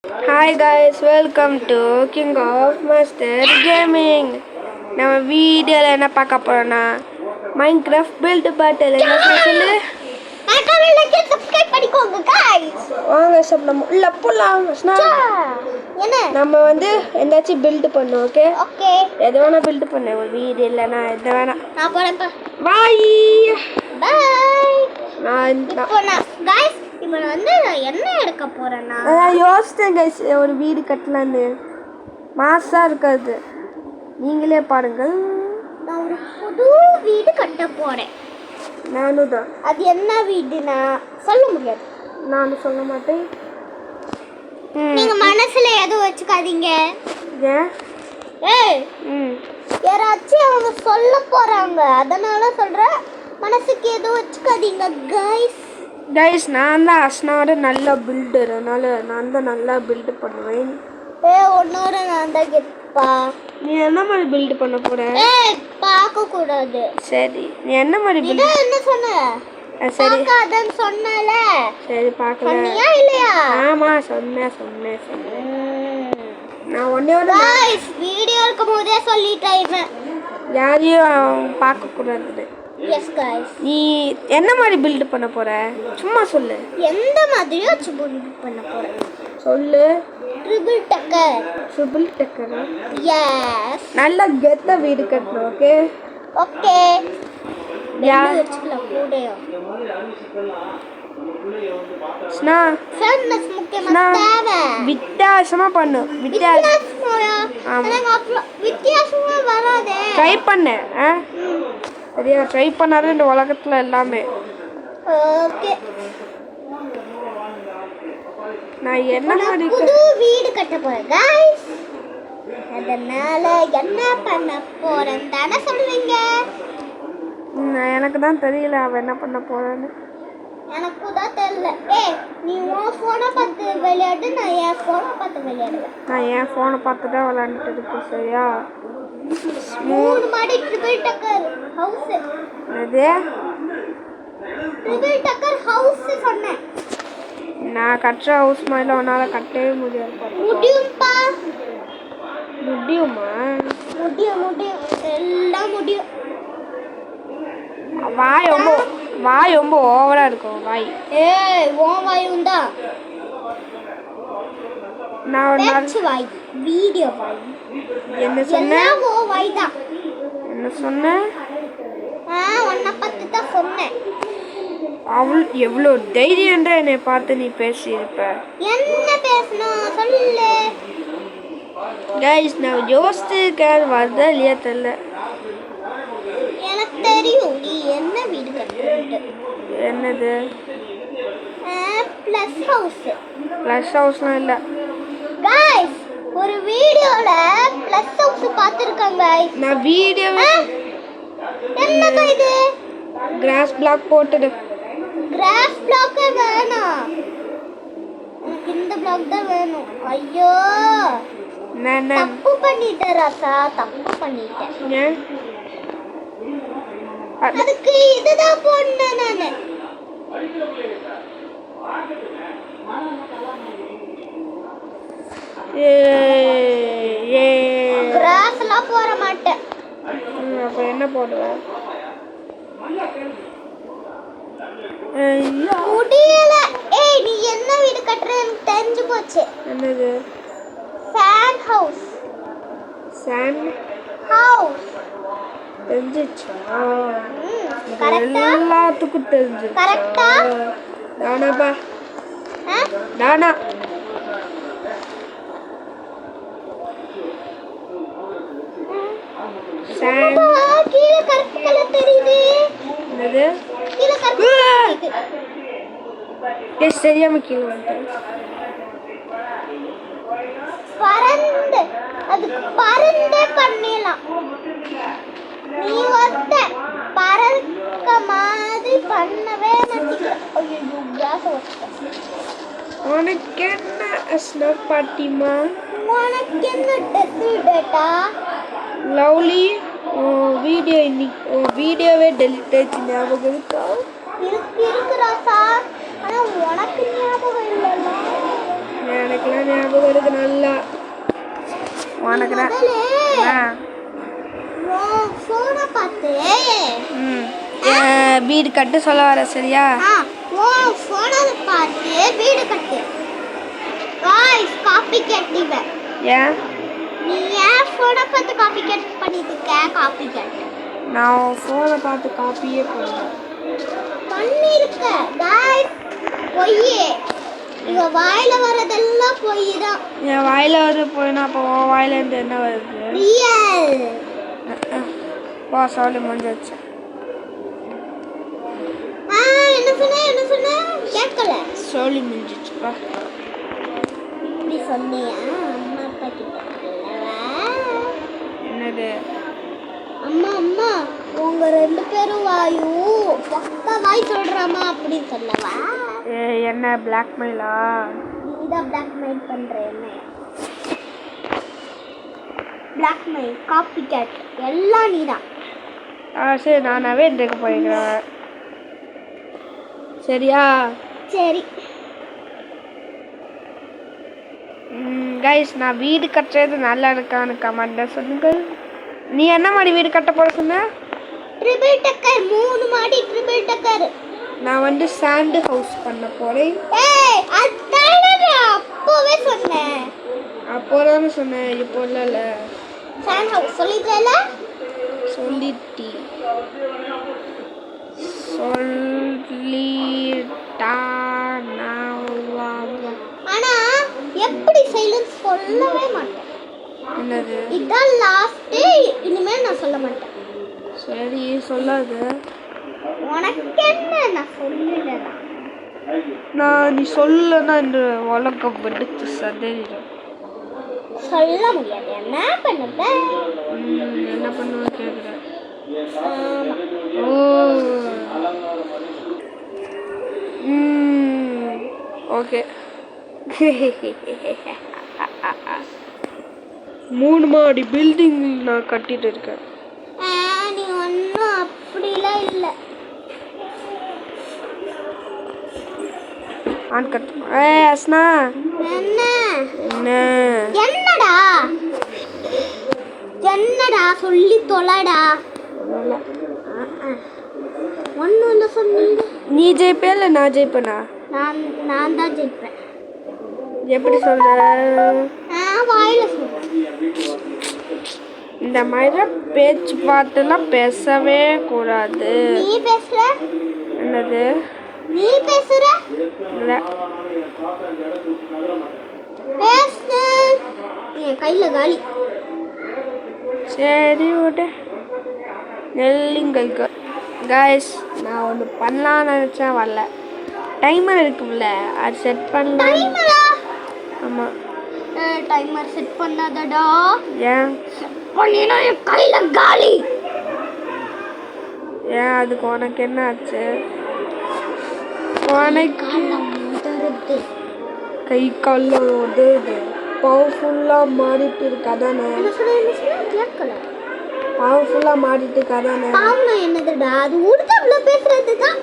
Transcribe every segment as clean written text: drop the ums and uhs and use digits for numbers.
Hi guys, welcome to King of Master Gaming. நம்ம வீடியோல என்ன பார்க்க போறோம்னா Minecraft build battle. என்ன சொல்லு? மறக்காம சப்ஸ்கிரைப் பண்ணிக்கோங்க गाइस. வாங்க நம்ம உள்ள போலாம். என்ன? நம்ம வந்து எந்தாச்சும் build பண்ணோம், ஓகே? ஓகே. எது வேணா build பண்ணு. ஒரு வீடு இல்லனா எது வேணா. நான் போறேன். பை. பை. நான் गाइस இப்போ நான் வந்து என்ன எடுக்க போறேன்னா யோசிச்சேன் गाइस ஒரு வீடு கட்டலாம்னு. மாசா இருக்காது. நீங்களே பாருங்கள். நான் ஒரு புது வீடு கட்ட போறேன். நானும் தான். அது என்ன வீடுனா சொல்ல முடியாது. நானும் சொல்ல மாட்டேன். நீங்க மனசுல எதுவும் வச்சுக்காதீங்க. ஏன்? ஏய் யாராச்சும் அவங்க சொல்ல போறாங்க, அதனால சொல்றேன். மனசுக்கு எதுவும் வச்சுக்காதீங்க गाइस நான் தான் அஸ்னாவோட நல்ல பில்டர், அதனால நான் தான் நல்லா பில்ட் பண்ணுவேன். உன்னோட நான் தான் கெப்பா. நீ என்ன மாதிரி பில்ட் பண்ண போற? பார்க்க கூடாது. சரி, நீ என்ன மாதிரி பில்ட் என்ன சொன்ன? சரி பார்க்காதன்னு சொன்னல. சரி பார்க்கல. சொன்னியா இல்லையா? ஆமா சொன்னேன். நான் ஒண்ணேயோட गाइस வீடியோ இருக்கும்போதே சொல்லிட்டேன். யாரையும் பார்க்க கூடாது. Yes guys. நீ என்ன மாதிரி பில்ட் பண்ண போற? சும்மா சொல்லு. எந்த மாதிரியோ பில்ட் பண்ண போறேன். சொல்லு. ட்ரிபிள் டக்கர். எஸ். நல்ல கெத்த வீடு கட்டணும், ஓகே? ஓகே. யார் வெச்சுக்கலாம் கூடயோ. ஸ்னா ஃபேமஸ் முக்கியமா தேவை. வித்தியாசமா பண்ணு. வித்தியாசமா வராதே. ட்ரை பண்ணு. சரியா? ட்ரை பண்ணாரு இந்த உலகத்துல எல்லாமே. ஓகே. நான் என்ன மாதிரி புது வீடு கட்ட போறேன் गाइस. அதனால என்ன பண்ண போறேன் தானே சொல்றீங்க? எனக்கு தான் தெரியல அவ என்ன பண்ண போறான்னு. எனக்கு தான் தெரியல. நீ உன் போனை பார்த்து விளையாடு, நான் என் போனை பார்த்து விளையாடுவேன். நான் என் போனை பார்த்து தான் விளையாண்டுட்டு இருக்கேன், சரியா? 3 மாடி ட்ரிபிள் டக்கர் ஹவுஸ். அது ட்ரிபிள் டக்கர் ஹவுஸ் சொன்னேன். நான் கட்டுற ஹவுஸ் மாதிரி உன்னால கட்டவே முடியாது. முடியும்பா. முடியுமா? முடியும் எல்லாம் முடியும். வாய் ரொம்ப ஓவரா இருக்கும். வாய் உன் வாயும் தான். நான் ஒரு நாள் வாய் வீடியோ வாய். என்ன சொன்ன? ஓ வாய் தான். என்ன சொன்ன? உன்னை பத்தி தான் சொன்னேன். அவள் எவ்வளோ தைரியம்ன்ற என்னை பார்த்து நீ பேசியிருப்ப. என்ன பேசணும் சொல்லு. गाइस நான் யோசிச்சிருக்கேன், வருதா இல்லையா தெரியல. எனக்கு தெரியும் நீ என்ன வீடு கட்டுறது. என்னது? ப்ளஸ் ஹவுஸ்லாம் இல்லை गाइस. ஒரு வீடியோல ப்ளஸ் ஹவுஸ் பார்த்திருக்காங்க गाइस. நான் வீடியோவே என்னப்பா இது? கிராஸ் பிளாக் போட்டுடு. கிராஸ் பிளாக் வேணாம், எனக்கு இந்த பிளாக் தான் வேணும். ஐயோ தப்பு பண்ணிட்டேன் ராசா, தப்பு பண்ணிட்டேன். அதுக்கு இதுதான் போடணும் நானு. கிராஸ் எல்லாம் போட மாட்டேன். அப்ப என்ன போடுவேன்? முடியல. நீ என்ன வீடு கட்டுற எனக்கு தெரிஞ்சு போச்சு. என்னது? Sand house. தெரிஞ்சிச்சா? கரெக்ட்டா? எல்லாத்துக்கும் தெரிஞ்சிச்சு. கரெக்ட்டா? தானாப்பா. தானா. கீழ கருப்பு கலர் தெரியுது. என்னது? கீழ கருப்பு தெரியுது. தெரியாம கீழே வந்துட்டேன். பறந்து அதுக்கு பறந்தே பண்ணிடலாம். நீ ஒருத்த பறக்க மாதிரி பண்ணவே மாட்டீங்க. ஐயோ கிராஸ் ஒருத்த. உனக்கு என்ன அஸ்னா பாட்டிமா? உனக்கு என்ன டேட்டா? லவ்லி வீடியோ இன்னைக்கு வீடியோவே டெலிட் ஆயிடுச்சு, ஞாபகம் இருக்கா? இருக்கு ராசா. ஆனா உனக்கு ஞாபகம் இல்லைல்ல. எனக்குலாம் ஞாபகம் இருக்கு நல்லா. உனக்கு தான் ஃபோனை பார்த்து வீடு கட்டு சொல்ல வர சரியா? ஃபோனை பார்த்து வீடு கட்டு. காய்ஸ் காப்பி கேட்டீங்க. ஏன் நீ ஏன் ஃபோனை பார்த்து காப்பி கேட் பண்ணிட்டு இருக்க? காப்பி கேட் நான் ஃபோனை பார்த்து காப்பியே பண்ணிருக்க. காய்ஸ் பொய்யே. இவ வாயில வரதெல்லாம் பொய் தான். என் வாயில வர போயினா அப்போ உன் வாயில இருந்து என்ன வருது? ரியல். வா சொல்லி முடிஞ்சிச்சு. என்ன சொன்ன கேட்கல. சொல்லி முடிஞ்சிச்சு. வா இப்படி சொன்னியா அம்மா அப்பா கிட்ட? என்னது? அம்மா உங்க 2 பேரும் வாயு பக்கா வாய் சொல்றாமா அப்படின்னு சொல்லவா? என்ன பிளாக்மெயிலா? நீதான் பிளாக்மெயில் பண்ற. என்ன பிளாக்மெயில் காப்பி கேட் எல்லாம் நீதான். சரி நானாவே இருக்க போய்க்கிறேன். சரியா? சரி கைஸ், நான் வீடு கட்டுறது நல்லா இருக்கான்னு கமெண்ட்ல சொல்லுங்கள். நீ என்ன மாதிரி வீடு கட்ட போற சொன்ன? ட்ரிபிள் டக்கர் 3 மாடி ட்ரிபிள் டக்கர். நான் சாண்ட் ஹவுஸ் பண்ண போறேன். அதானே அப்பவே சொன்னேன். அப்போதானே சொன்னேன், இப்போ இல்ல. சாண்ட் ஹவுஸ் சொல்லிட்டேல? சொல்லிட்டா ஆனா எப்படி சைலன்ஸ் சொல்லவே மாட்டேன். என்னது? இதான் லாஸ்ட். இனிமே நான் சொல்ல மாட்டேன். சரி சொல்லாத. உனக்கு என்ன? நான் சொல்லிடுறேன். நீ சொல்லனா இந்த உலகம் வெடித்து சதறிடும். சொல்ல முடியாது. என்ன பண்ணுவேன்? என்ன பண்ணுவேன் கேட்குறேன். ஓகே 3 மாடி பில்டிங் நான் கட்டிட்டு இருக்கேன். நீ ஒன்றும் அப்படிலாம் இல்லை. அஸ்னா என்னடா சொல்லி தொலைடா. ஒன்றும் இல்லை சொன்னீங்க. நீ ஜெயிப்பே இல்லை நான் ஜெயிப்பேனா? நான் தான் ஜெயிப்பேன். எப்படி சொல்ற? வாயில சொல்றேன். இந்த மாதிரி பேச்சு பாட்டுலாம் பேசவே கூடாது. நீ பேசுற? என்னது? நீ பேசுற? இல்லை பேசு. என் கையில காலி. சரி விட நெல்லுங்கள் கைஸ். நான் ஒன்று பண்ணலான்னு நினச்சேன், வரல. டைமர் இருக்குல்ல, அது செட் பண்ணலாம். ஆமாம், டைமர் செட் பண்ணாதடா. ஏன் செட் பண்ணினா என் கையில காலி. ஏன் அதுக்கு உனக்கு என்ன ஆச்சு? உனக்கு கை காலில் உதவுது. பவர்ஃபுல்லாக மாறிட்டு இருக்காதானே? பவர்ஃபுல்லாக மாறிட்டு இருக்காதானே? என்னதுடா அது? உடுக்கல பேசுறது தான்.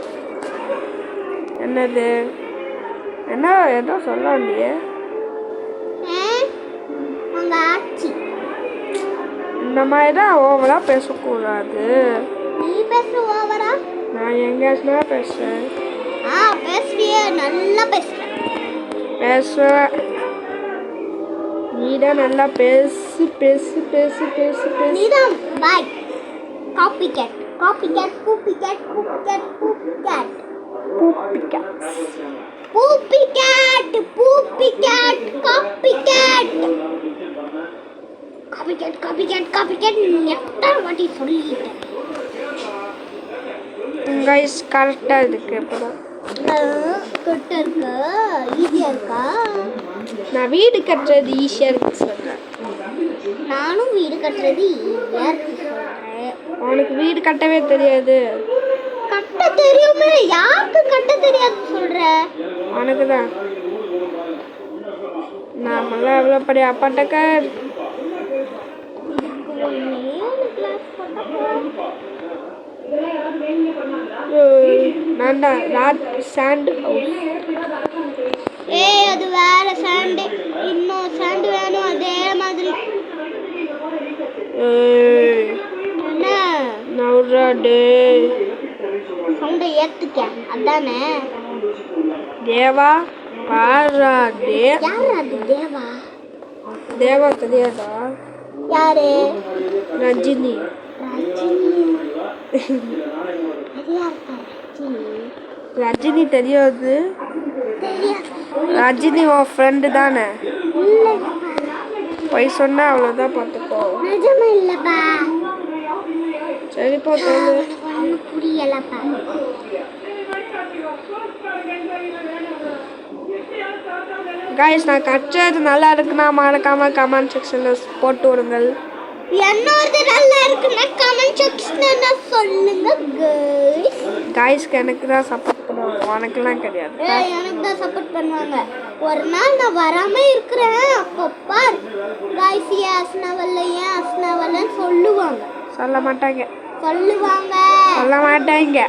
என்னது? என்ன ஏதோ சொல்ல இல்லையே. உங்க ஆச்சி இந்த மாதிரி தான் ஓவராக பேசக்கூடாது. நீ பேசுற ஓவரா? நான் எங்கேயாச்சுனா பேசுகிறேன். பேசுறியே, நல்லா பேசுற. பேசுவேன். நீ தான் நல்லா பேசு பேசு பேசு பேசு பேசு. நீதான் பாய். Copycat copycat poopy cat poopy cat poopy cat poopy cat poopy cat poopy cat copycat copycat copycat copycat எத்தனை வாட்டி சொல்லிட்டேன். கைஸ் கரெக்டாக இருக்கு. இப்போதான் கிட்ட இருக்கா? ஈஸியா இருக்கா? நான் வீடு கட்டுறது ஈஸியாக இருக்கு சொல்கிறேன். நானும் வீடு கட்டுறது ஈஸியா இருக்கு சொல்கிறேன். உனக்கு வீடு கட்டவே தெரியாது. கட்ட தெரியுமே. யாருக்கு கட்ட தெரியாது சொல்ற? உனக்கு தான். நாமெல்லாம் எவ்வளோ பெரிய அப்பாட்டக்கர். நான் தான் சாண்ட் ஹவுஸ். ஏய் அது வேற சாண்டு. இன்னும் சாண்டு வேணும் அதே மாதிரி. ஏய் என்ன நவுரா டே சவுண்டை ஏத்துக்க. அதானே தேவா பாரா டே. யார் அது தேவா? தேவா தெரியாதா? யாரு? ரஜினி. ரஜினி. அது யாருப்பா ரஜினி? ரஜினி தெரியாது? தெரியாது. ரஜினி உன் ஃப்ரெண்டு தானே? இல்லப்பா. போய் சொன்னா அவ்வளோதான் பார்த்துக்கோ. நிஜமா இல்லப்பா. சரிப்பா சொல்லு. ஒன்றும் புரியலப்பா. கைஸ் நான் கச்சது நல்லா இருக்குன்னா மறக்காம கமெண்ட் செக்ஷனில் போட்டு விடுங்கள். என்னோடது நல்லா இருக்குன்னா கமெண்ட் செக்ஷன்ல சொல்லுங்க கைஸ். கைஸ்க்கு எனக்கு தான் சப்போர்ட் பண்ணுவாங்க, உனக்குலாம் கிடையாது. எனக்கு தான் சப்போர்ட் பண்ணுவாங்க. ஒரு நாள் நான் வராம இருக்கிறேன், அப்போ பார் கைஸ் ஏன் அஸ்னாவல்லன்னு சொல்லுவாங்க. சொல்ல மாட்டாங்க. சொல்லுவாங்க. சொல்ல மாட்டாங்க.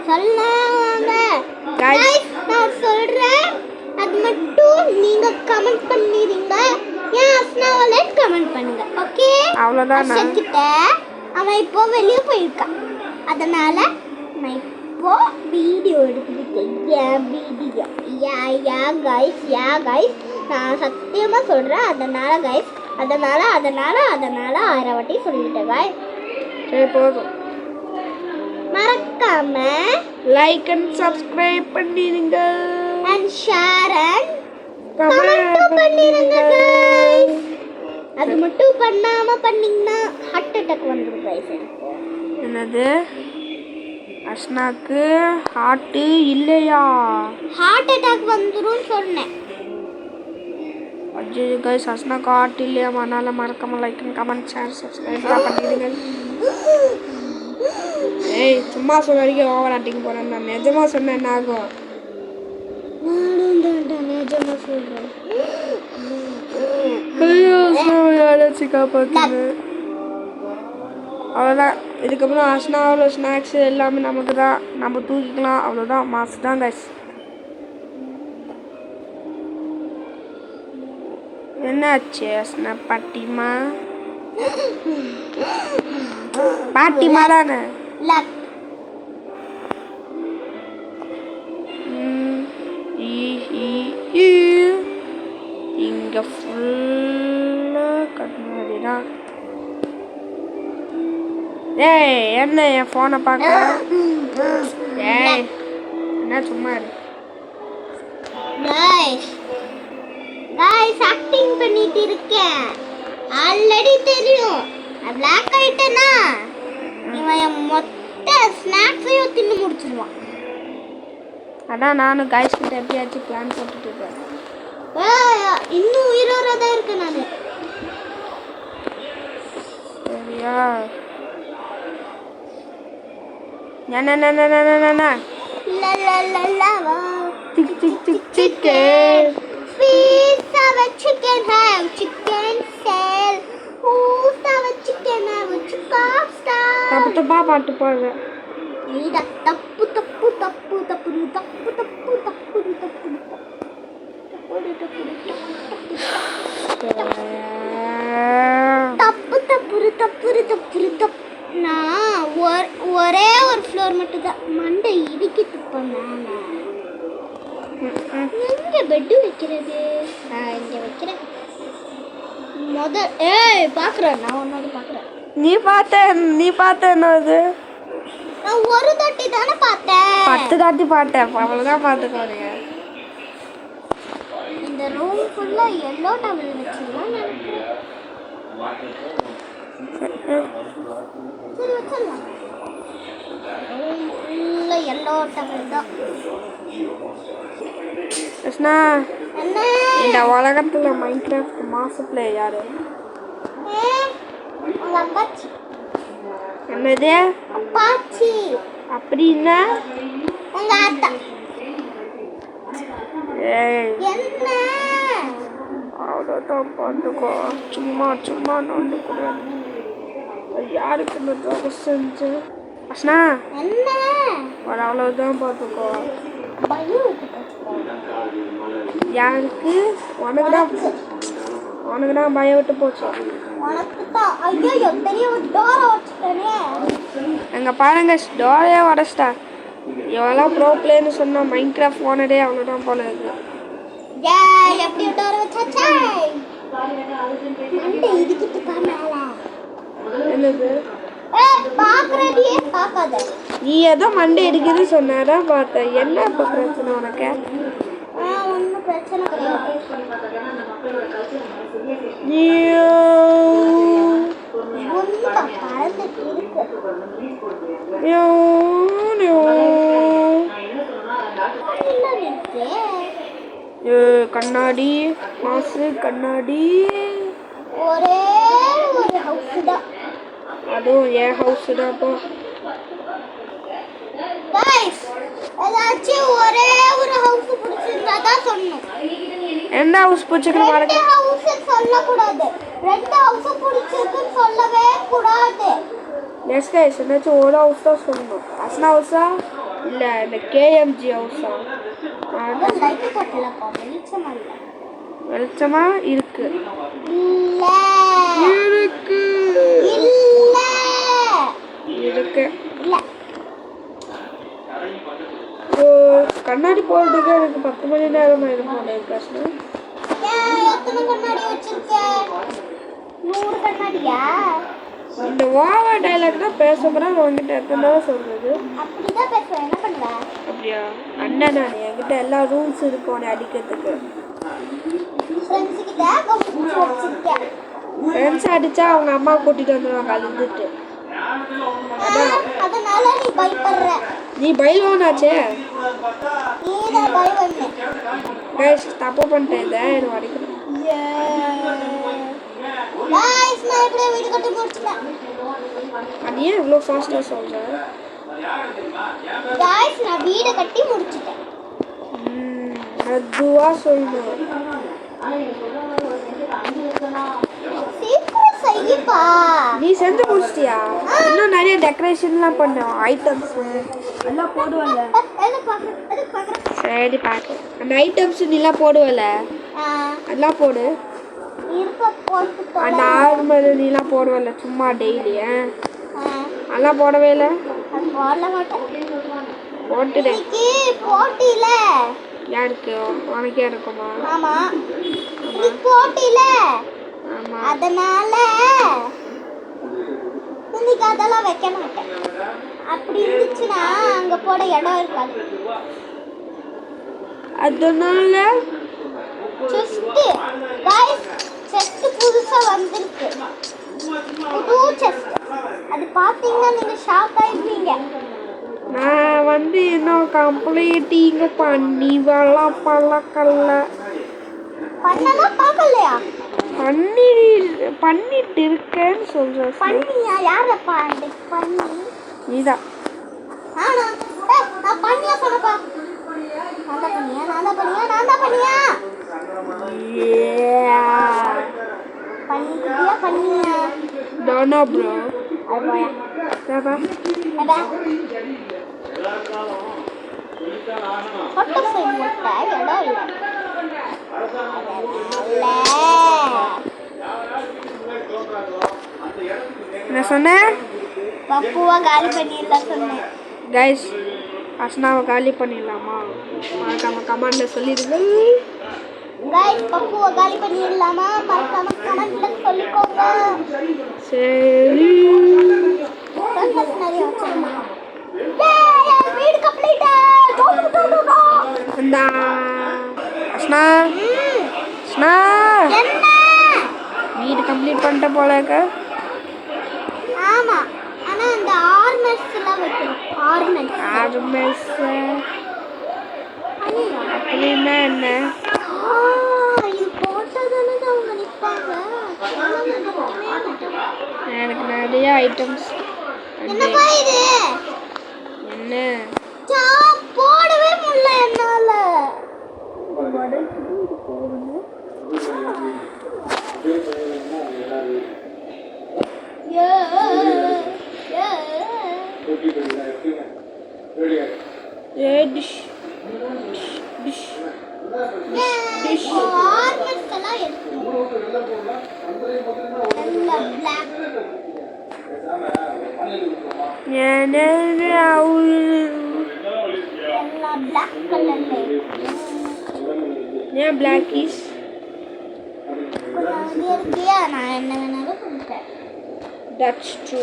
சொல்லுவாங்க. கைஸ் நான் சொல்றேன், அது மட்டும் நீங்க கமெண்ட் பண்ணிடுங்க. ஏன் அஸ்னாவல்லன்னு கமெண்ட் பண்ணுங்க. ஓகே அவ்வளோதான். கிட்ட அவன் இப்போ வெளியே போயிருக்கான், அதனால நான் இப்போ வீடியோ எடுத்துக்கிட்டேன். ஏன் வீடியோ யா கைஸ் நான் சத்தியமா சொல்றேன். அதனால 1000 வாட்டி சொல்லிட்டேன் கைஸ். சரி போதும். மறக்காம லைக் அண்ட் சப்ஸ்கிரைப் பண்ணிடுங்க. அண்ட் ஷேர் அண்ட் கமெண்ட் பண்ணிடுங்க கைஸ். அது மட்டும் பண்ணாம பண்ணீங்கன்னா ஹார்ட் அட்டாக் வந்துடும் கைஸ். என்னது? அஸ்னாக்கு ஹார்ட்டு இல்லையா? ஹார்ட் அட்டாக் வந்துடும் சொன்னேன். அஜய் கைஸ் அஸ்னாக்கு ஹார்ட் இல்லையா? அதனால மறக்காம like and comment share subscribe பண்ணிடுங்க. ஏய் சும்மா சொல்ல வரைக்கும் ஓவர் ஆக்டிங் போறேன். நான் நிஜமா சொன்னேன் என்ன ஆகும்? நிஜமா சொல்றேன். ஐயோ யாராச்சும் காப்பாற்றுங்க. அவ்வளோதான். இதுக்கப்புறம் அஸ்னாவில் ஸ்நாக்ஸ் எல்லாமே நமக்கு தான், நம்ம தூக்கிக்கலாம். அவ்வளோதான், மாசு தான் கைஸ். என்னாச்சு அஸ்னா? பாட்டிமா தானே? இங்கே ஃபுல்லாக கண்ணாடி தான். ஏய் என்ன என் ஃபோனை பார்க்க? ஏய் என்ன சும்மா இரு. கைஸ் ஆக்டிங் பண்ணிட்டு இருக்கேன். ஆல்ரெடி தெரியும். நான் பிளாக் ஆயிட்டேனா இவன் என் மொத்த ஸ்நாக்ஸையும் தின்னு முடிச்சிருவான். அதான் நானும் கைஸ் கிட்ட எப்படியாச்சும் பிளான் போட்டுட்டு இருக்கேன். இன்னும் உயிரோட தான் இருக்கேன் நான். சரியா? என்ன chicken. Please have a chicken, have chicken sale. Who's have a chicken, have a chicken star. தப்பா பாட்டு பாடுற. நீடா தப்பு தப்பு தப்பு தப்பு தப்பு தப்பு தப்பு தப்பு தப்பு தப்பு தப்பு தப்பு தப்பு. நான் ஒரே ஒரு ஃப்ளோர் மட்டும் தான் மண்டை இடிக்கி துப்பேன். எங்க பெட்டு வைக்கிறது? நான் இங்க வைக்கிறேன். பாக்குறேன். நான் ஒன்னோட பாக்குறேன். நீ பார்த்த என்னது? நான் ஒரு தொட்டி தானே பார்த்தேன். 10 தாட்டி பார்த்தேன். அவ்வளவுதான் பார்த்துக்கோங்க. இந்த ரூம் ஃபுல்லா எல்லோ டவல் வச்சிடலாம் நினைக்கிறேன். சரி வச்சிடலாம். ரூம் ஃபுல்லா எல்லோ டவல் தான். கிருஷ்ணா, என்ன இந்த உலகத்துல மைன்கிராஃப்ட் மாஸ்டர் பிளேயர் யாரு? உங்க அப்பாச்சி. என்னது அப்பாச்சி? அப்படின்னா உங்க ஆத்தா. ஏய் என்ன அவ்வளோதான் பார்த்துக்கோ. சும்மா நோண்டு கூடாது. யாருக்கு இந்த துரோகம் செஞ்சு? அஸ்னா என்ன ஒரு அவ்வளோதான் பார்த்துக்கோ. பயம் யாருக்கு? உனக்கு தான் பயம் விட்டு போச்சு. அங்கே பாருங்க, டோரையே உடச்சிட்டா. எவ்வளோ ப்ரோ பிளேன்னு சொன்னா மைண்ட் கிராஃப்ட் ஓனரே அவ்வளோதான் போல இருக்கு. என்னது? நீ ஏதோ மண்டை இடிக்குதுன்னு சொன்னாதான் பார்த்தேன். என்ன இப்போ பிரச்சனை உனக்கு? கண்ணாடி மாசு கண்ணாடி. ஒரே ஒரு ஹவுஸ் தான், அதுவும் என் ஹவுஸ் தான். இப்போ ஏதாச்சும் ஒரே ஒரு ஹவுஸ் பிடிச்சிருந்தா தான் சொல்லணும். என்ன ஹவுஸ் பிடிச்சிருக்கு? ரெண்டு ஹவுஸ் சொல்லக்கூடாது, ரெண்டு ஹவுஸ் பிடிச்சிருக்குன்னு சொல்லவே கூடாது. நெக்ஸ்ட் கைஸ் என்னாச்சும் ஒரு ஹவுஸ் தான் சொல்லணும். அஸ்னா ஹவுஸா இல்லை இந்த கேஎம்ஜி ஹவுஸா? வெளிச்சமா இருக்கு. கண்ணாடி போடுறதுக்கு எனக்கு 10 மணி நேரம் ஆயிடும் போல இருக்கு. இந்த ஓவர் டைலாக் தான் பேச போறேன். உங்ககிட்ட எத்தனை தடவை சொல்றது? அப்படியா? அண்ணன் நான் என்கிட்ட எல்லா ரூல்ஸ் இருக்கும் உன்னை அடிக்கிறதுக்கு. ஃப்ரெண்ட்ஸ் அடிச்சா அவங்க அம்மா கூட்டிட்டு வந்துடுவாங்க அழுதுட்டு. நீ பயில்வானாச்சே. கைஸ் தப்பு பண்ணிட்டேன். இதை எனக்கு அடிக்கணும். அது ஏன் இவ்வளோ ஃபாஸ்ட்டாக சொல்கிறேன்? நான் வீடை கட்டி முடிச்சிட்டேன். அதுவா சொல்லணும். நீ செஞ்சு முடிச்சிட்டியா? இன்னும் நிறைய டெக்கரேஷன்லாம் பண்ணோம். ஐட்டம்ஸ் எல்லாம் போடுவல. சரி பார்க்க. அந்த ஐட்டம்ஸ் நீலாம் போடுவல, அதெல்லாம் போடு. அந்த ஆர்மல் நீலாம் போடுவல சும்மா டெய்லி. அதெல்லாம் போடவே இல்லை. போட்டுட்டேன். போட்டியில யாருக்கு? உனக்கே இருக்குமா? ஆமா போட்டியில. அதனால இன்னைக்கு அதெல்லாம் வைக்க மாட்டேன். அப்படி இருந்துச்சுன்னா அங்க போட இடம் இருக்காது. அதனால செஸ்ட் புதுசா வந்திருக்கு, புது செஸ்ட். அது பாத்தீங்கன்னா நீங்க ஷாக் ஆயிடுவீங்க. நான் வந்து இன்னும் கம்ப்ளீட்டிங் பண்ணி பழக்கல்ல பண்ணலாம். பார்க்கலையா? பண்ணிட்டு இருக்கேன்னு சொல்றேன். பண்ணியா? யாரப்பா பண்ணி? நீதான். நான் பண்ணியா சொன்னப்பா. நான் தான் பண்ணியா? பண்ணியா? Don't bro. Apa? Ada. Foto semua ya dong. நான் சொன்னேன் பப்புவா காலி பண்ணிடலாம் சொன்னேன். கைஸ் அஸ்னாவை காலி பண்ணிடலாமா? மறக்காம கமெண்ட்ல சொல்லிடுங்க. கைஸ் பப்புவா காலி பண்ணிடலாமா? மறக்காம கமெண்ட்ல சொல்லிக்கோங்க. சரி. வீடு கம்ப்ளீட். அந்த அஸ்னா என்ன வீடு கம்ப்ளீட் பண்ணிட்ட போல இருக்க. ஆமா, ஆனா அந்த ஆர்னமெண்ட்ஸ் எல்லாம் வைக்கணும். ஆர்னமெண்ட்ஸ் அப்படின்னா என்ன? இது போட்டதானே அவங்க நிப்பாங்க. எனக்கு நிறைய ஐட்டம்ஸ். என்னப்பா இது? என்ன போடவே முடியல என்னால. டிஷ் எல்லாம் black. எல்லாம் black கலர்ல ஏன் பிளாக்கிஸ் இருக்கியா? நான் என்ன வேணாலும் கொடுப்பேன். That's true.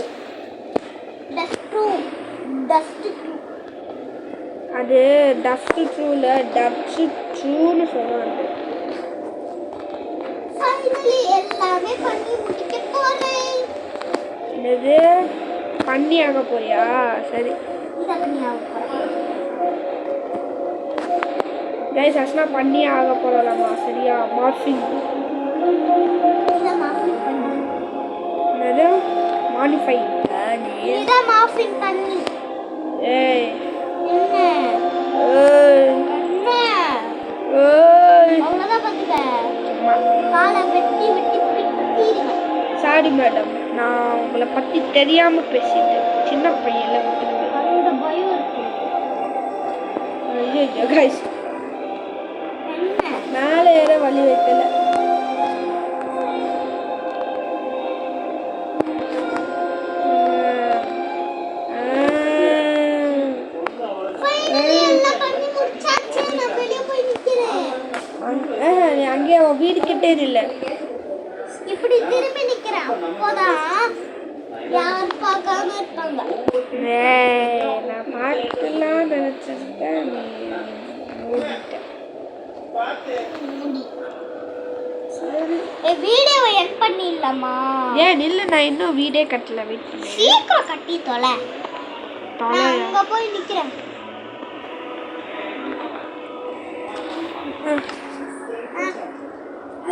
Dust true. அது டஸ்ட் ட்ரூல டட்ஸ் ட்ரூன்னு சொல்லுவாங்க. ஃபைனலி எல்லாமே பண்ணி முடிக்க போறேன். என்னது பண்ணி ஆக போறியா? சரி இதை பண்ணி ஆக போறேன். கைஸ் அஸ்னா பண்ணி ஆக போறலாமா? சரியா? மார்ஃபிங். இதை மாஃபிங் பண்ணி. என்னது மாடிஃபை? இதை மாஃபிங் பண்ணி. ஏய் என்ன ஏய் என்ன ஏய் அவ்வளோதான் பார்த்துக்க. காலை வெட்டி வெட்டி பிடிக்கிறேன். சாரி மேடம், நான் உங்களை பற்றி தெரியாமல் பேசிட்டேன். சின்ன பையன்ல விட்டுருங்க. அந்த பயம் இருக்கு. ஐயோ கைஸ், என்ன மேலே ஏற வழி வைக்கல. ஃபைனலி எல்லாம் பண்ணி முடிச்சாச்சு. நான் வெளியே போய் நிற்கிறேன். நீ அங்கேயே அவன் வீடு கிட்டே இல்லை. இப்படி திரும்பி நிக்கிறேன். அப்போதான் யாரும் பார்க்காம இருப்பாங்க. நான் பார்க்கலாம் நினைச்சிருக்கேன். நீ மூடிட்ட. சரி வீடியோவை எட் பண்ணிடலாமா? ஏன் இல்லை, நான் இன்னும் வீடே கட்டல. வெயிட் பண்ணி சீக்கிரம் கட்டி தொலை. நான் அங்க போய் நிக்கிறேன்.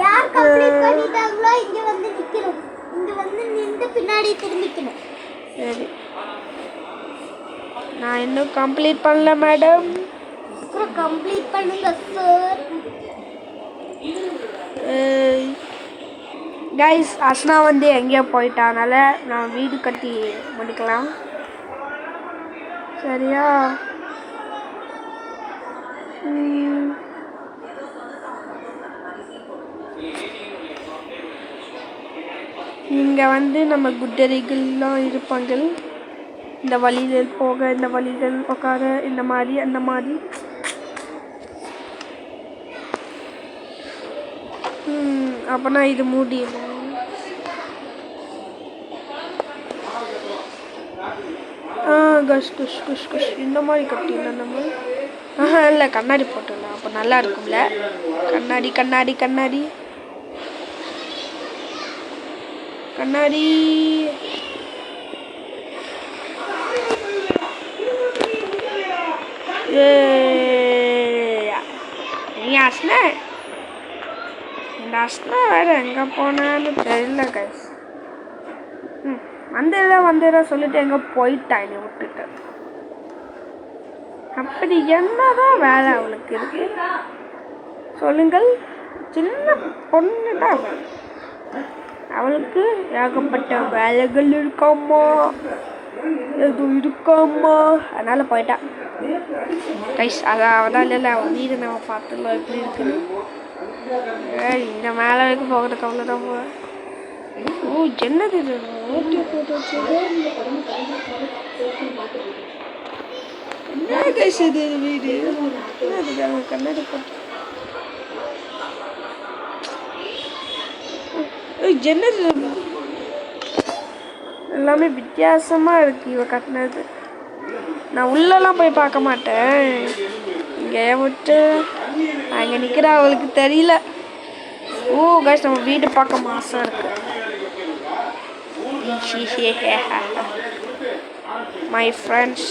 யார் கம்ப்ளீட் பண்ணிட்டாங்களோ இங்க வந்து நிக்கணும். இங்க வந்து நின்று பின்னாடி திரும்பிக்கணும். சரி, நான் இன்னும் கம்ப்ளீட் பண்ணல மேடம். அப்புறம் கம்ப்ளீட் பண்ணுங்க சார். கைஸ் அஸ்னா வந்து எங்கேயோ போயிட்டானால நான் வீடு கட்டி முடிக்கலாம். சரியா? இங்கே வந்து நம்ம குட்டரிகள்லாம் இருப்பாங்க. இந்த வழிகள் போக, இந்த வழிகள் உட்கார, இந்த மாதிரி அந்த மாதிரி. அப்போனா இது மூடிடும். கஷ் குஷ் குஷ் குஷ் இந்த மாதிரி கட்டிடலாம் நம்ம. இல்லை கண்ணாடி போட்டுடலாம், அப்போ நல்லா இருக்கும்ல. கண்ணாடி கண்ணாடி கண்ணாடி கண்ணாடி. நீ அஸ்னா, இந்த அஸ்னா வேறு எங்கே போனான்னு தெரியல கைஸ். வந்துடுறா சொல்லிட்டு எங்கே போயிட்டா என்னை விட்டுட்டு. அப்படி என்னதான் வேலை அவளுக்கு இருக்கு சொல்லுங்கள்? சின்ன பொண்ணு தான் அவளுக்கு ஏகப்பட்ட வேலைகள் இருக்காமா, எதுவும் இருக்காமா, அதனால போயிட்டா கைஸ். அதான் இல்லை, அவன் வீடு நம்ம பார்த்துடலாம் எப்படி இருக்குன்னு. இந்த மேலே வரைக்கும் போகிறதுக்கு அவ்வளோதான் போக. ஓ என்னது இது? ஓட்டி போட்டு வச்சது என்ன கைஸ் இது? வீடு என்னது? கண்ணாடி போட்டு என்னது? எல்லாமே வித்தியாசமாக இருக்குது இவ கட்டினது. நான் உள்ளெல்லாம் போய் பார்க்க மாட்டேன். இங்கே விட்டு அங்கே நிற்கிறா, அவளுக்கு தெரியல. ஓ கைஸ், நம்ம வீடு பார்க்க மாசம் இருக்கு. My friends,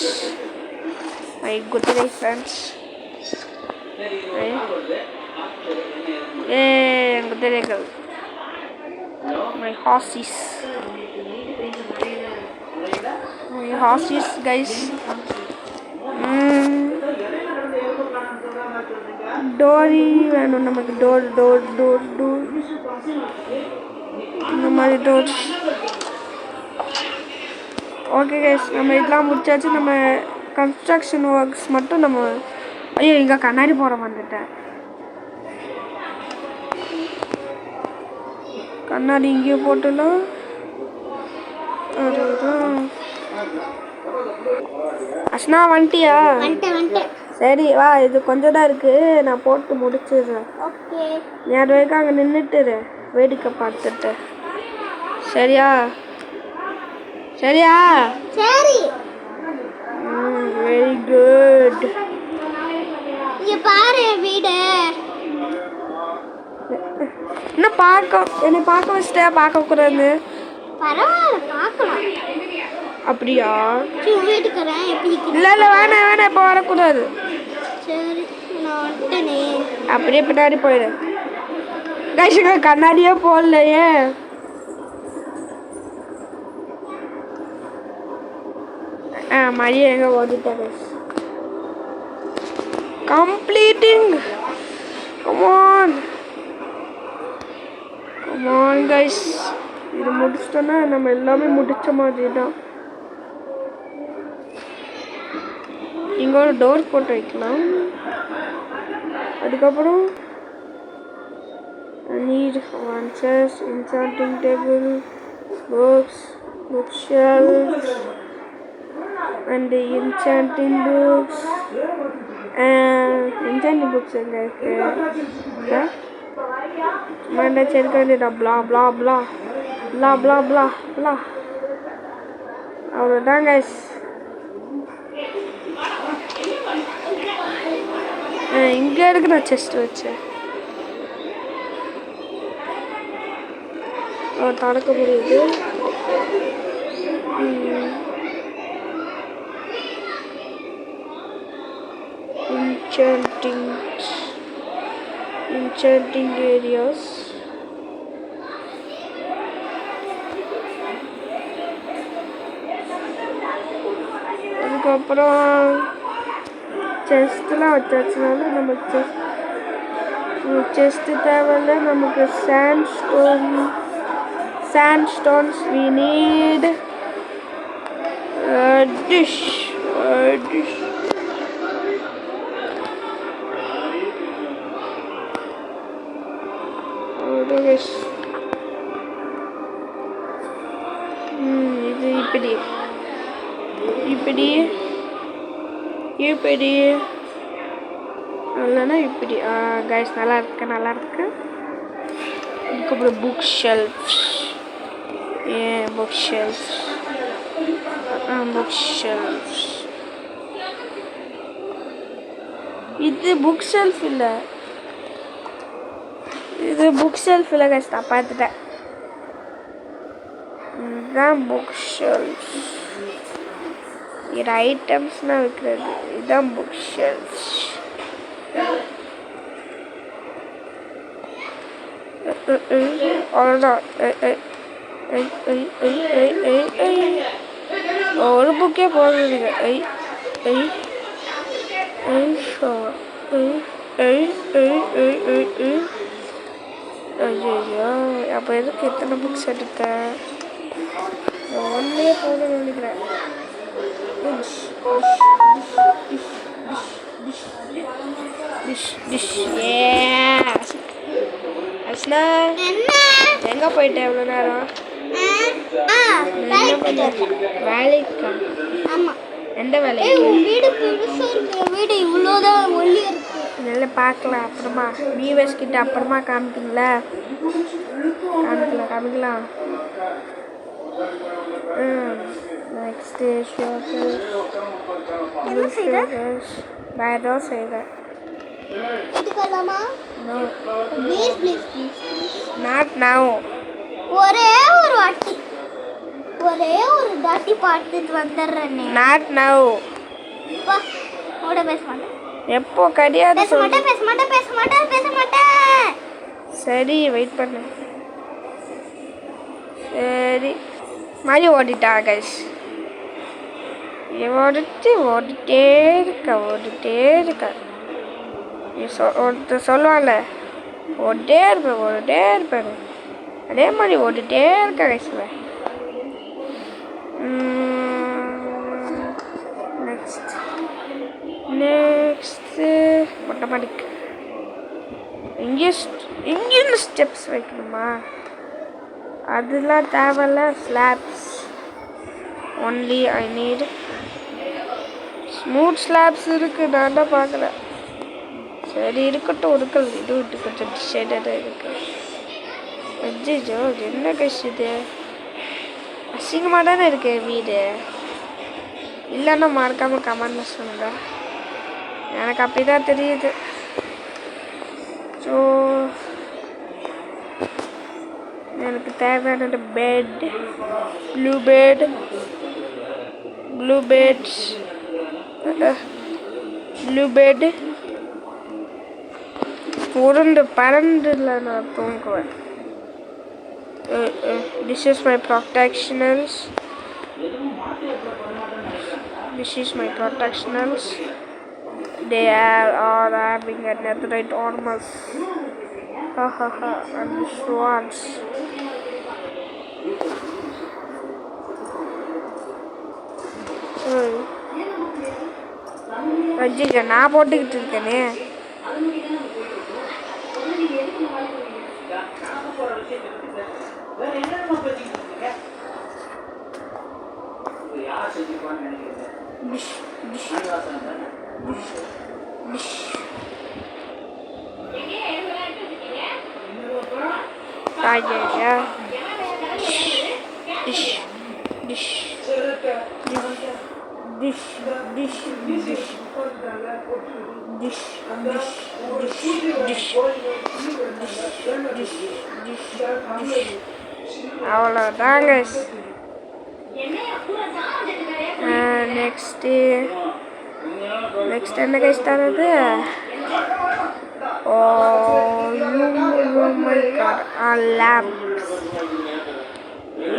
my good friends. குதிரைகள், my horses guys. டோரி வேணும் நமக்கு. டோர் இந்த மாதிரி டோர். ஓகே கைஸ், நம்ம இதெல்லாம் முடிச்சாச்சு. நம்ம கன்ஸ்ட்ரக்ஷன் ஒர்க்ஸ் மட்டும் நம்ம. ஐயோ இங்கே கண்ணாடி போட வந்துட்டேன். கண்ணாடி இங்கேயே போட்டுலாம். அதுதான். அஸ்னா வந்துட்டியா? வந்துட்டேன். சரி வா, இது கொஞ்சம் தான் இருக்கு, நான் போட்டு முடிச்சிடுறேன். ஓகே. நீ அது வரைக்கும் அங்கே நின்றுட்டுரு, வேடிக்கை பார்த்துட்டு. சரியா? சரியா? சரி. Very good. இங்க பாரு வீடு. என்ன என்னை பார்க்க வச்சிட்டா? பார்க்கக்கூடாது. பரவாயில்ல, பார்க்கலாம். அப்படியா? சரி வீட்டுக்குறேன். எப்படி இல்லை இல்லை, வேணாம் இப்போ வரக்கூடாது. சரி நான் வந்துட்டேனே. அப்படியே பின்னாடி போயிடு. கைஷுங்க கண்ணாடியே போடலையே. மரியா எங்க ஓடிட்டாரு. கம்ப்ளீட்டிங். கமான் கைஸ், இது முடிச்சிட்டோன்னா நம்ம எல்லாமே முடிச்ச மாதிரி தான். இங்கே ஒரு டோர் போட்டு வைக்கலாம். அதுக்கப்புறம் need one chest, enchanting table, bookshelves, and the enchanting books. Enchanting books எங்க இருக்கு? மண்டை சேர்க்க வேண்டியதா? blah blah blah blah blah blah blah. அவ்வளோதான் கைஸ். இங்கே இருக்கு நான் செஸ்ட் வச்சேன். தடக்க முடியுது. enchanting areas. அதுக்கப்புறம் செஸ்ட்லாம் வச்சாச்சுனால நமக்கு செஸ்ட் தேவையில்ல. நமக்கு sandstones we need. Dish. இது இப்படி இல்லைன்னா இப்படி. கைஸ் நல்லா இருக்கு. அதுக்கப்புறம் புக் ஷெல்ஃப்ஸ். இது புக் ஷெல்ஃப் இல்லை. கைஸ், நான் பார்த்துட்டேன். இதுதான் புக் ஷெல்ஃப். இது ஐட்டம்ஸ்னால் வைக்கிறது. இதுதான் புக் ஷெல்ஃப். அவ்வளோதான். ஒரு புக்கே போடுறதுங்க. ஐயோ, அப்போ எதுக்கு எத்தனை புக்ஸ் எடுத்தேன்? ஒன்றே போதும்னு நினைக்கிறேன். அஸ்னா, எங்க போயிட்டேன் எவ்வளோ நேரம்? வேலைக்கா? எந்த வேலைக்கு? வீடு இவ்வளோதான் ஒல்லியா இருக்கு. நல்லா பார்க்கலாம் அப்புறமா. வியூவர்ஸ் கிட்ட அப்புறமா காமிப்பீங்களா? காமிக்கலாம். நெக்ஸ்ட் வேற ஏதோ செய்கிறேன். Not now. ஒரே ஒரு தாட்டி பார்த்துட்டு வந்துடுறேன். Not now. பேச மாட்டேன். எப்போ கிடையாது. பேச மாட்டேன். சரி வெயிட் பண்ணு. சரி மாதிரி ஓடிட்டா கைஸ். ஓடிட்டே இருக்க. ஒருத்தர் சொல்லுவான்ல, ஓடிட்டே இருப்பேன். அதே மாதிரி ஓடிட்டே இருக்க கைஸ். நெக்ஸ்ட் மொட்டை மாடிக்கு. இங்கேயும் ஸ்டெப்ஸ் வைக்கணுமா? அதெல்லாம் தேவையில்ல. Slabs only I need. Smooth slabs இருக்கு, நான் தான் பார்க்கல. சரி இருக்கட்டும், இருக்கல் இது விட்டு கொஞ்சம் டிசைடாக இருக்கு. அஜிஜோ என்ன கஷ் இது, அசிங்கமாக தானே இருக்கு வீடு. இல்லைன்னா மறக்காமல் கமெண்ட்ல சொல்லுங்க, எனக்கு அப்படி தான் தெரியுது. ஸோ எனக்கு தேவையானது பெட், ப்ளூ பெட் உருண்டு பறந்துல நான் தூங்குவேன். This is my protectionals. They are having a netherite armor. And swans. அஜிஜா நான் போட்டுக்கிட்டு இருக்கேனே. அவ்வளோதாங்க. நெக்ஸ்ட் என்ன கைஸ் தரது?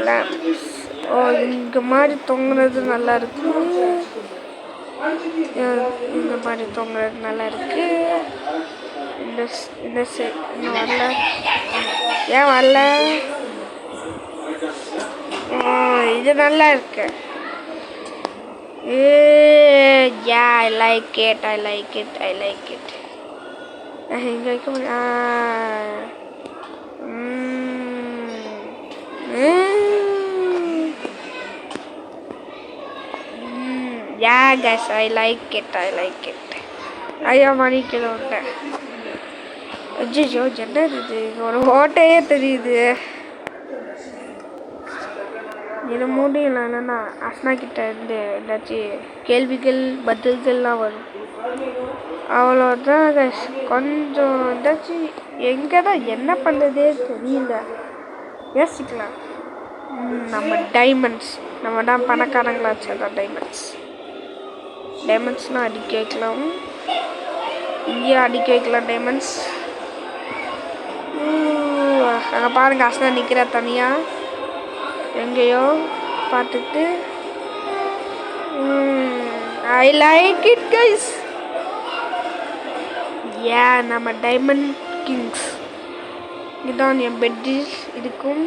லேம்ப்ஸ். இங்கே மாதிரி தொங்குறது நல்லா இருக்கு. இந்த மாதிரி தொங்குறது நல்லா இருக்கு. இந்த இன்னும் வரல. ஏன் வரல? இது நல்லா இருக்கு. Yeah, I like it. இங்க வைக்க Yeah guys, I like it. ஐயா மணி கிலோ உண்டை. அஜிஜோ என்ன இது, ஒரு ஓட்டையே தெரியுது. இது முடியல. இல்லைன்னா அஸ்னா கிட்ட இருந்து ஏதாச்சும் கேள்விகள் பதில்கள்லாம் வரும். அவ்வளோதான் கைஸ். கொஞ்சம் ஏதாச்சும் எங்கே தான் என்ன பண்ணுறதே தெரியல. யோசிக்கலாம். நம்ம டைமண்ட்ஸ், நம்ம தான் பணக்காரங்களா வச்சதான் டைமண்ட்ஸ்லாம் அடிக்க வைக்கலாம். இங்கேயே அடிக்க வைக்கலாம் டைமண்ட்ஸ். அங்கே பாருங்க, அஸ்னா நிற்கிற தனியாக எங்கேயோ பார்த்துட்டு. I like it guys. நம்ம டைமண்ட் கிங்ஸ். இதுதான் என் பெட்டு இருக்கும்.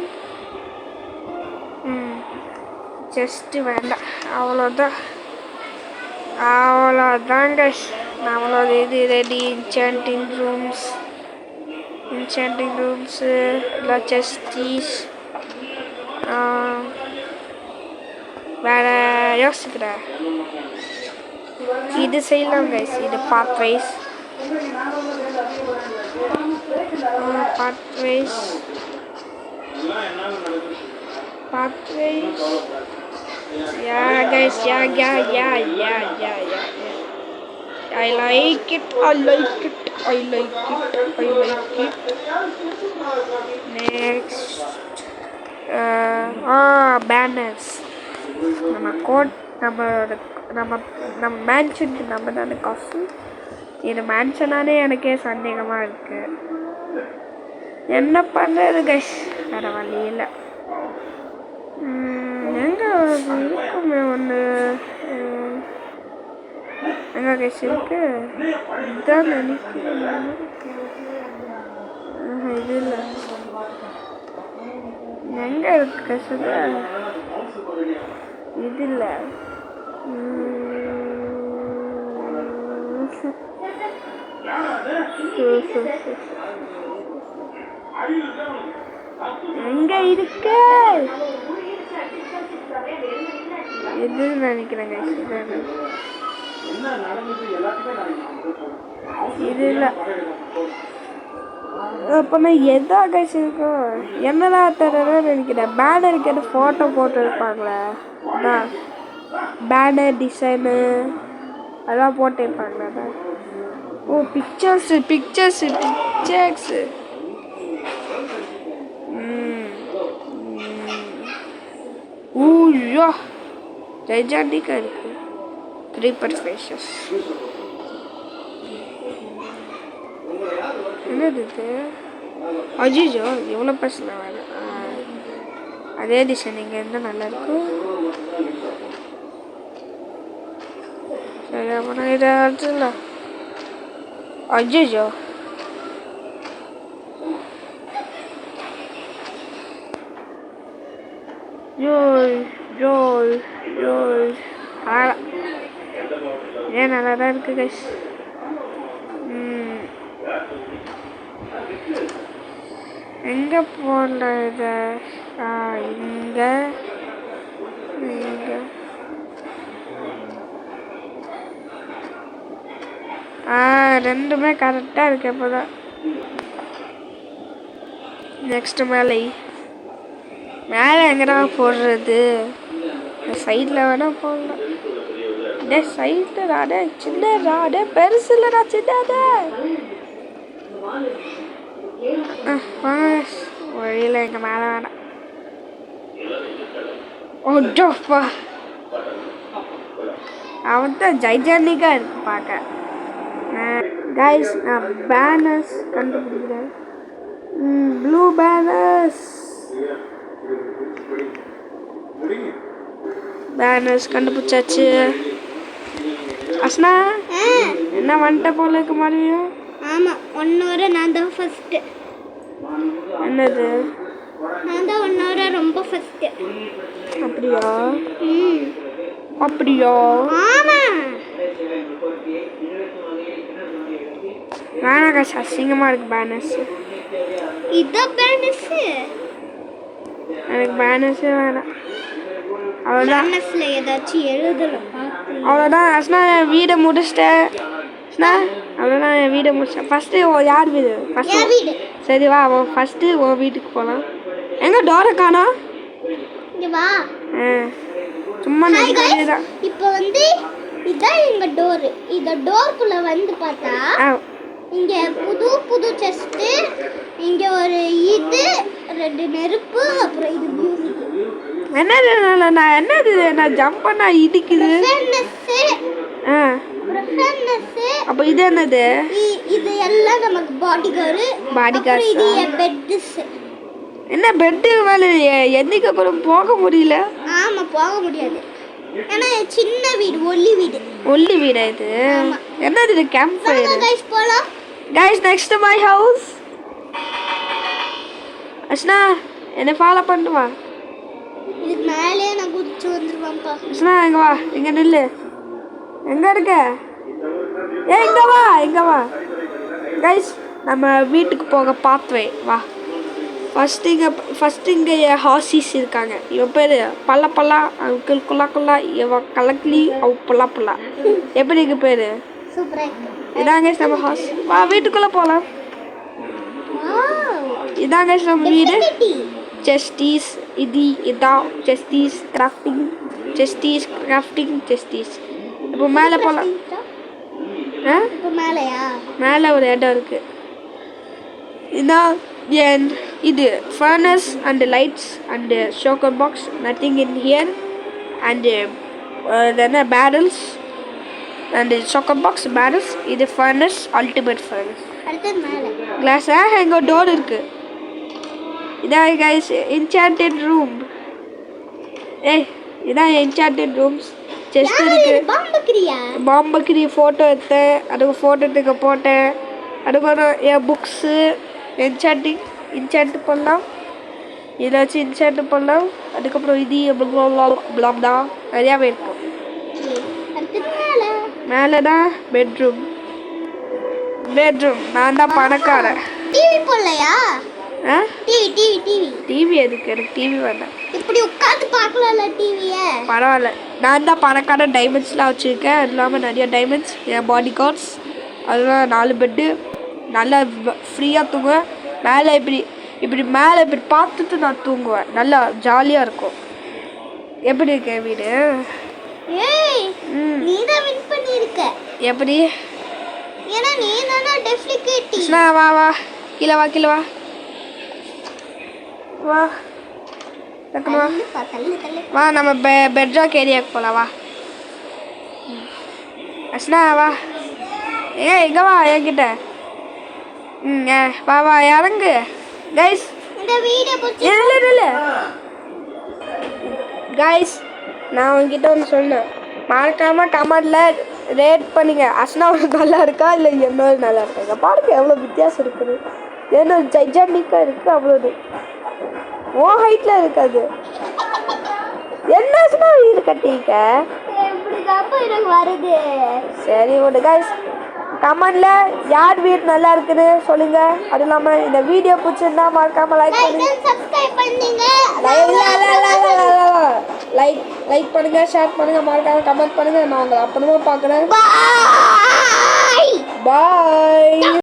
ஜஸ்ட்டு வேண்டாம், அவ்வளோதான் கைஸ். நம்மளோட இது ரெடி. இன்சாண்டிங் ரூம்ஸு இல்லை செஸ்டீஸ். வேற யோசிக்கிறேன். இது செய்யலாம் கைஸ். இது pathways. Yeah guys, yeah. I like it. Next banners. நம்ம மேன்ஷனுக்கு நம்ம தானே காசு. இது மேன்ஷனானே எனக்கே சந்தேகமாக இருக்கு. என்ன பண்ணுறது கைஸ், வேறு வழி இல்லை. எங்கே இருக்குமே ஒன்று, எங்கே கைஸ் இருக்கு? இதுதான் நினைக்கிறேன். இது இல்லை. எங்கே இருக்கு கைஸ்? இது இல்லை. எங்க இருக்கு இது நினைக்கிறேங்க இது இல்லை அப்போ நான் எதா கைஸ் இருக்கும் என்னடா தரேன்னு நினைக்கிறேன் பேனருக்கு எது ஃபோட்டோ போட்டு இருப்பாங்களே அதான் பேனர் டிசைனு அதெல்லாம் போட்டு இருப்பாங்களே அதான் ஓ பிக்சர்ஸு ஊயோ ஜெய்ஜாண்டிக்கா இருக்கு க்ரீப்பர் ஃபேஷஸ் என்னது இது அஜிஜோ எவ்வளோ பர்சன்ட் வேணும் அதே டிசைன் இங்கே இருந்தால் நல்லாயிருக்கும் சரி அப்போ நான் இதை அடிச்சிடல அஜிஜோ ஜோய் ஜோய் ஜோய் ஏன் நல்லா தான் இருக்குது கைஸ் எங்கே போகல இதை இங்கே இங்கே ரெண்டுமே கரெக்டாக இருக்கு இப்போ தான் நெக்ஸ்ட்டு மேலே எங்கடா போடுறது சைடில் வேணால் போடலாம் டே சைடில் ராடே சின்ன ராடே பெருசு இல்லைடா சின்னதே வழியில் எங்கள் மேலே வேணாம் ஓட்டோப்பா அவன் தான் ஜைஜானிக்காக இருக்கு பார்க்க கைஸ் நான் பேனர்ஸ் கண்டுபிடிக்கிறேன் ப்ளூ பேனர்ஸ் கண்டுபிடிச்சாச்சு அஸ்னா என்ன வந்துட்ட போல இருக்கு மறுபடியும் ஆமாம் 1 hour நான் தான் ஃபஸ்ட்டு என்னது நான் தான் 1 hour ரொம்ப ஃபஸ்ட்டு அப்படியா அப்படியா ஆமாம் வேணாக்கா அசிங்கமாக இருக்கு பேனர்ஸ் இதான் பேனர்ஸு எனக்கு பேனர்ஸே வேணாம் அவ்வளோதான் பேனர்ஸில் ஏதாச்சும் எழுதலாம் அவ்வளோதான் அஸ்னா வீடை முடிச்சிட்டேன் அஸ்னா அவ்வளோதான் என் வீடை முடிச்சிட்டேன் ஃபஸ்ட்டு யார் வீடு ஃபஸ்ட்டு வீடு சரி வா ஃபஸ்ட்டு உன் வீட்டுக்கு போகலாம் எங்கே டோரை காணோம் இங்கே வா சும்மா நினைக்கிறதே தான் இப்போ வந்து இதான் எங்கள் டோரு இந்த டோருக்குள்ளே வந்து பார்த்தா இங்கே புது செஸ்ட்டு இங்கே ஒரு இது 2 நெருப்பு அப்புறம் இது மியூசிக் என்னது நான் என்னது நான் ஜம்ப் பண்ணா இடிக்குது அப்போ இது என்னது இது எல்லாம் நமக்கு பாடி கார்டு இது பெட்ஸ் என்ன பெட்டு மேலே எந்திக்க கூட போக முடியல ஆமாம் போக முடியாது ஏன்னா சின்ன வீடு ஒல்லி வீடா இது என்னது இது கேம்ப் ஃபயர் கைஸ் போலாம் கைஸ் நெக்ஸ்ட் மை ஹவுஸ் அஸ்னா என்ன ஃபாலோ பண்ணுவா இதுக்கு மேலே நான் குதிச்சு வந்துருவான்ப்பா அஸ்னா இங்க வா இங்க நில்லு எங்க இருக்க இங்க வா கைஸ் நம்ம வீட்டுக்கு போக பாத்வே வா ஃபஸ்ட்டு இங்கே ஹாசிஸ் இருக்காங்க இவன் பேர் பல்லா அங்கிள் குல்லா இவன் கலக்லி அவ புல்லா எப்படி இருக்கு பேர் இதாங்க நம்ம ஹாஸ் வா வீட்டுக்குள்ளே போகலாம் இதாங்க நம்ம வீடு செஸ்டீஸ் இதான் செஸ்டீஸ் கிராஃப்டிங் இப்போ மேலே போகலாம் மேலே ஒரு இடம் இருக்குது இதான் என் இது furnace and lights and shulker box nothing in here and என்ன barrels and shulker box barrels இது ஃபர்னஸ் அல்டிமேட் ஃபர்னஸ் கிளாஸா எங்கே டோர் இருக்குது இதான் கைஸ் என்சாண்டட் ரூம் இதான் என்சாண்டட் ரூம்ஸ் செஸ்ட் இருக்குது பாம்பக்கிரி ஃபோட்டோ எடுத்தேன் அதுக்கு ஃபோட்டோ எடுக்க போட்டேன் அதுக்கப்புறம் என் புக்ஸு இன்சாண்ட் பண்ணலாம் ஏதாச்சும் இன்சாண்ட் பண்ணலாம் அதுக்கப்புறம் இது பிளாப்டா நிறையாவே இருக்கும் மேலே தான் பெட்ரூம் நான் தான் பணக்காரன் டிவி போடலையா ஆ டிவி டிவி டிவி டிவி எதுக்கு? எனக்கு டிவி வேண்டாம். இப்படி உட்காந்து பார்க்கலாம்ல டிவியை. பரவாயில்ல, நான் தான் பணக்கான டைமண்ட்ஸ்லாம் வச்சுருக்கேன். அது இல்லாமல் நிறைய டைமண்ட்ஸ், என் பாடி கார்ட்ஸ், அதெல்லாம் 4 பெட்டு, நல்லா ஃப்ரீயாக தூங்குவேன். மேலே இப்படி இப்படி மேலே இப்படி பார்த்துட்டு நான் தூங்குவேன். நல்லா ஜாலியாக இருக்கும். எப்படி இருக்க வீடு? ஏய் நீ தான் வின் பண்ணியிருக்க. எப்படி? ஏன்னா நீ தானே டெஃப்ளிகேட்டி. வா வா கீழே வா கீழே வா வா டக்குனு வா தள்ளு தள்ளு. வா நம்ம பெட்ராக் ஏரியாவுக்கு போகலாம். வா அஸ்னா வா. இங்கே வா என்கிட்ட. வா வா இறங்கு கைஸ். இந்த வீடியோ பிடிச்சி இல்லை கைஸ், நான் உங்ககிட்ட ஒன்று சொன்னேன். மறக்காமல் கமெண்டில் ரேட் பண்ணுங்க. அஸ்னாவோட நல்லா இருக்கா இல்லை என்னோட நல்லா இருக்காங்க பாருங்க. எவ்வளோ வித்தியாசம் இருக்குது. என்னோட ஜைஜாண்டிக்காக இருக்குது. அவ்வளோது ஓ ஹைட்டில் இருக்காது. என்ன அஸ்னா வீடு கட்டிக்க எனக்கு வருது. சரி விடு கைஸ். கமெண்ட்ல யார் வீடு நல்லா இருக்குன்னு சொல்லுங்க. அது இல்லாமல் இந்த வீடியோ பிடிச்சிருந்தா மறக்காம லைக் பண்ணுங்க. சப்ஸ்கிரைப் பண்ணுங்க. லைக் பண்ணுங்க, ஷேர் பண்ணுங்க, மறக்காம கமெண்ட் பண்ணுங்க. நான் உங்களை அப்புறமா பார்க்குறேன். பாய் பாய்.